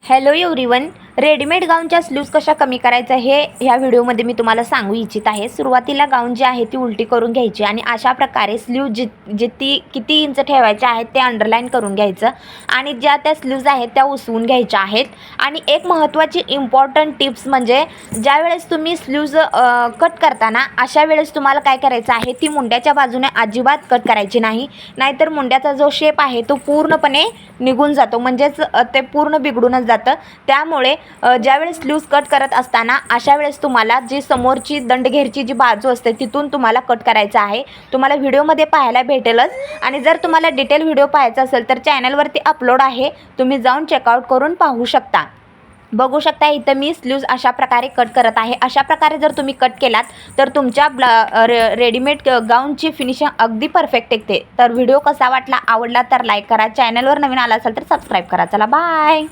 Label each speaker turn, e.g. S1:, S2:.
S1: Hello everyone, readymade गाऊनच्या sleeves कशा कमी करायचा हे ह्या व्हिडिओमध्ये मी तुम्हाला सांगू इच्छित आहे। सुरुवातीला गाऊन जी आहे ती उलटी करून घ्यायची आणि अशा प्रकारे स्लीव किती इंच ठेवायचे आहेत ते अंडरलाईन करून घ्यायचं आणि ज्या त्या स्लीव्ज आहेत त्या उसवून घ्यायच्या आहेत। आणि एक महत्त्वाची इम्पॉर्टंट टिप्स म्हणजे ज्यावेळेस तुम्ही स्लीव्ज कट करताना अशा वेळेस तुम्हाला काय करायचं आहे, ती मुंड्याच्या बाजूने अजिबात कट करायची नाही, नाहीतर मुंड्याचा जो शेप आहे तो पूर्णपणे निघून जातो, म्हणजेच ते पूर्ण बिघडूनच जातं। त्यामुळे ज्यावेळेस स्लीव्ज कट करत असताना अशा वेळेस तुम्हाला जी समोरची दंडघेरची जी बाजू असते तिथून तुम्हाला कट करायचं आहे। तुम्हाला व्हिडिओमध्ये पाहायला भेटेलच आणि जर तुम्हाला डिटेल व्हिडिओ पाहायचा असेल तर चॅनलवरती अपलोड आहे, तुम्ही जाऊन चेकआउट करून पाहू शकता। बघू शकता इथं मी स्लीव्ज अशा प्रकारे कट करत आहे। अशा प्रकारे जर तुम्ही कट केलात तर तुमच्या रेडीमेड गाऊनची फिनिशिंग अगदी परफेक्ट येते। तर व्हिडिओ कसा वाटला, आवडला तर लाईक करा, चॅनलवर नवीन आला असाल तर सबस्क्राईब करा। चला बाय।